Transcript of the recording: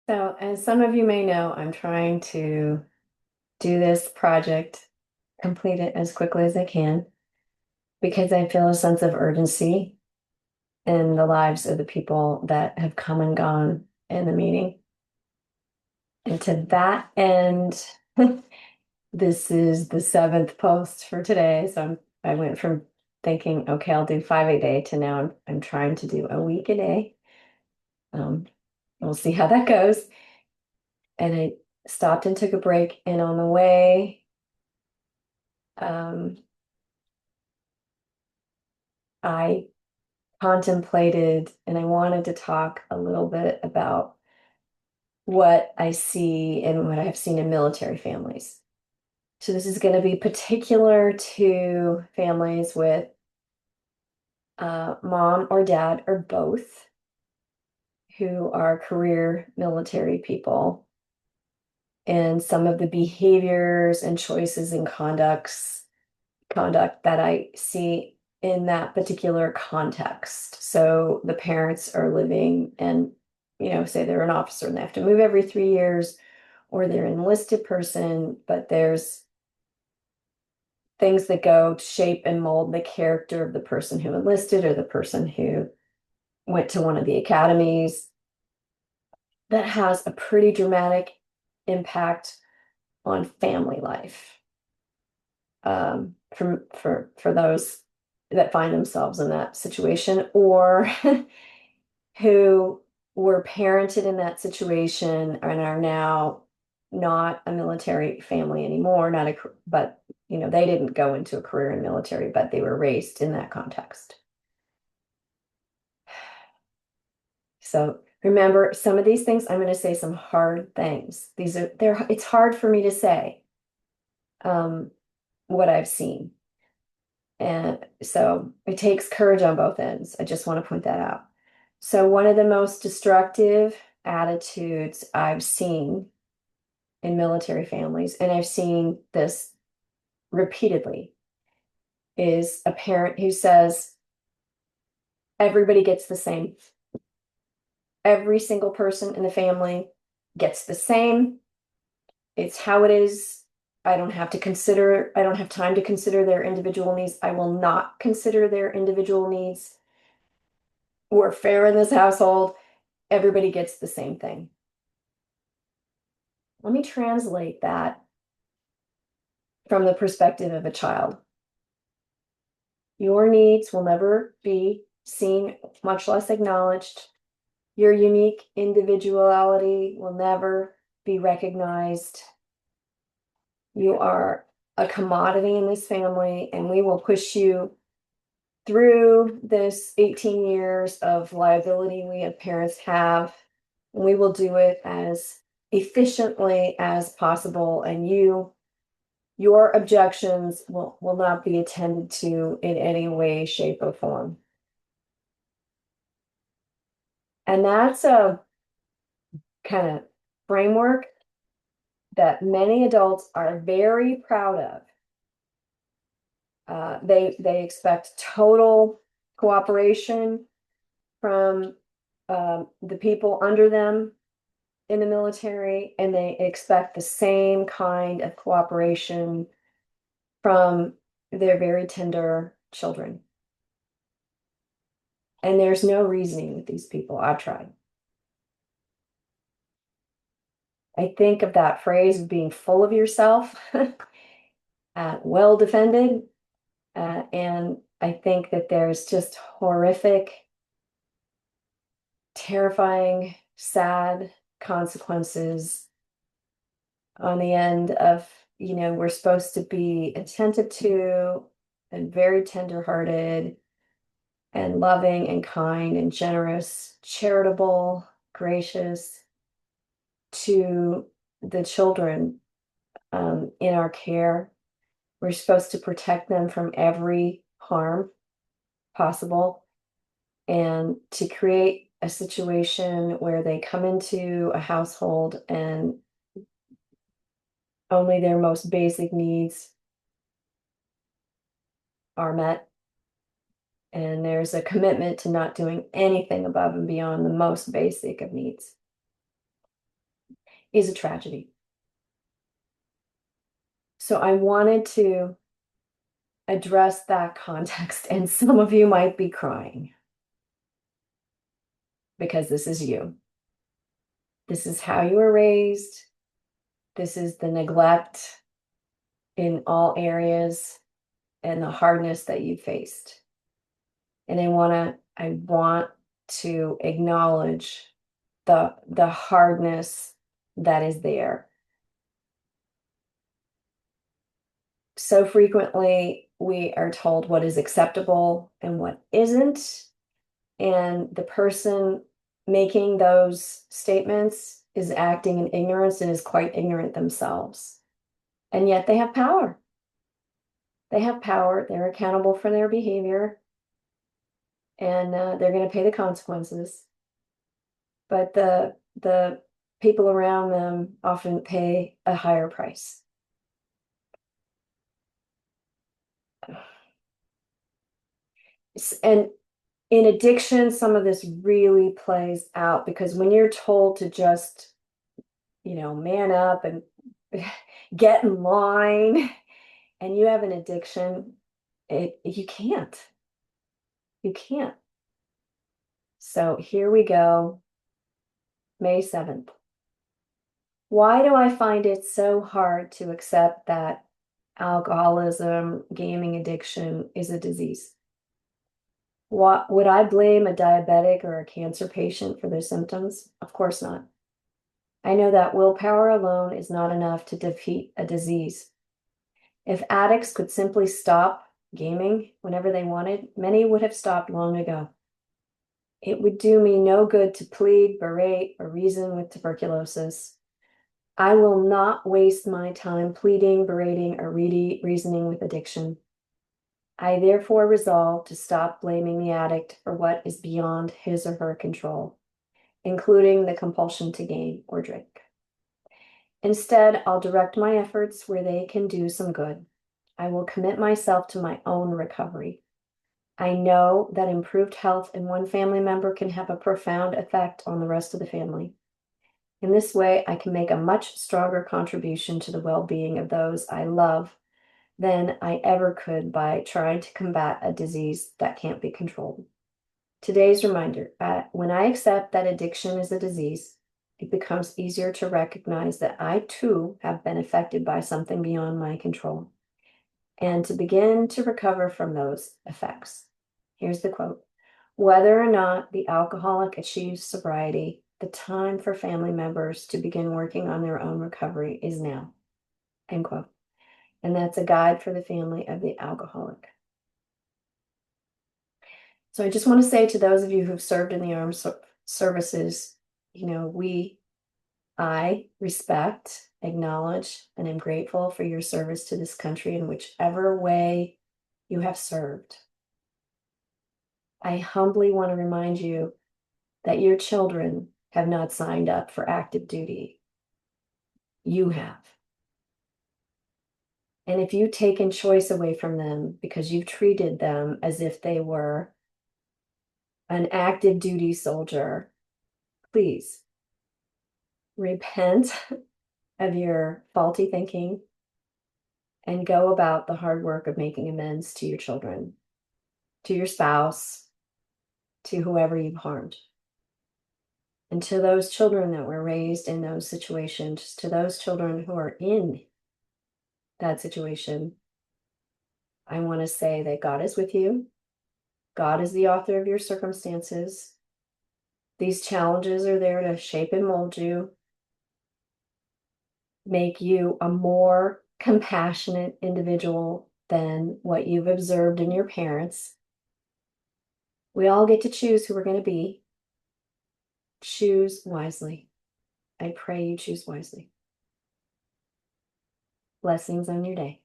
So, as some of you may know, I'm trying to do this project, complete it as quickly as I can, because I feel a sense of urgency in the lives of the people that have come and gone in the meeting. And to that end, this is the seventh post for today. So I went from thinking, okay, I'll do 5 a day to now I'm trying to do a week a day. Um, we'll see how that goes. And I stopped and took a break, and on the way, um, I contemplated and I wanted to talk a little bit about what I see and what I've seen in military families. So this is going to be particular to families with mom or dad or both who are career military people, and some of the behaviors and choices and conduct that I see in that particular context. So the parents are living and, say they're an officer and they have to move every 3 years, or they're an enlisted person, but there's things that go to shape and mold the character of the person who enlisted or the person who went to one of the academies that has a pretty dramatic impact on family life. For those that find themselves in that situation, or who were parented in that situation and are now not a military family anymore, not a but they didn't go into a career in military, but they were raised in that context. So remember, some of these things, I'm going to say some hard things. It's hard for me to say what I've seen. And so it takes courage on both ends. I just want to point that out. So one of the most destructive attitudes I've seen in military families, and I've seen this repeatedly, is a parent who says, everybody gets the same. Every single person in the family gets the same. It's how it is. I don't have time to consider their individual needs. I will not consider their individual needs. We're fair in this household. Everybody gets the same thing. Let me translate that from the perspective of a child. Your needs will never be seen, much less acknowledged. Your unique individuality will never be recognized. You are a commodity in this family, and we will push you through this 18 years of liability we as parents have. And we will do it as efficiently as possible, and your objections will not be attended to in any way, shape, or form. And that's a kind of framework that many adults are very proud of. They expect total cooperation from the people under them in the military, and they expect the same kind of cooperation from their very tender children. And there's no reasoning with these people. I've tried. I think of that phrase of being full of yourself, well defended, and I think that there's just horrific, terrifying, sad consequences on the end of, we're supposed to be attentive to and very tenderhearted and loving and kind and generous, charitable, gracious to the children in our care. We're supposed to protect them from every harm possible, and to create a situation where they come into a household and only their most basic needs are met. And there's a commitment to not doing anything above and beyond the most basic of needs. is a tragedy. So I wanted to address that context, and some of you might be crying because this is you. This is how you were raised. This is the neglect in all areas and the hardness that you faced. And I want to acknowledge the hardness that is there. So frequently we are told what is acceptable and what isn't. And the person making those statements is acting in ignorance and is quite ignorant themselves. And yet they have power. They have power. They're accountable for their behavior, and they're going to pay the consequences. But the people around them often pay a higher price. And in addiction, some of this really plays out because when you're told to just, man up and get in line, and you have an addiction, you can't. You can't. So here we go, May 7th. Why do I find it so hard to accept that alcoholism, gaming addiction is a disease? What would I blame a diabetic or a cancer patient for their symptoms? Of course not. I know that willpower alone is not enough to defeat a disease. If addicts could simply stop gaming whenever they wanted, many would have stopped long ago. It would do me no good to plead, berate, or reason with tuberculosis. I will not waste my time pleading, berating, or reasoning with addiction. I therefore resolve to stop blaming the addict for what is beyond his or her control, including the compulsion to game or drink. Instead, I'll direct my efforts where they can do some good. I will commit myself to my own recovery. I know that improved health in one family member can have a profound effect on the rest of the family. In this way, I can make a much stronger contribution to the well-being of those I love than I ever could by trying to combat a disease that can't be controlled. Today's reminder, when I accept that addiction is a disease, it becomes easier to recognize that I too have been affected by something beyond my control, and to begin to recover from those effects. Here's the quote: "Whether or not the alcoholic achieves sobriety, the time for family members to begin working on their own recovery is now." End quote. And that's a guide for the family of the alcoholic. So I just want to say to those of you who've served in the armed services, I respect, acknowledge, and am grateful for your service to this country in whichever way you have served. I humbly want to remind you that your children have not signed up for active duty. You have. And if you've taken choice away from them because you've treated them as if they were an active duty soldier, please repent of your faulty thinking and go about the hard work of making amends to your children, to your spouse, to whoever you've harmed. And to those children that were raised in those situations, to those children who are in that situation, I want to say that God is with you. God is the author of your circumstances. These challenges are there to shape and mold you, make you a more compassionate individual than what you've observed in your parents. We all get to choose who we're going to be. Choose wisely. I pray you choose wisely. Blessings on your day.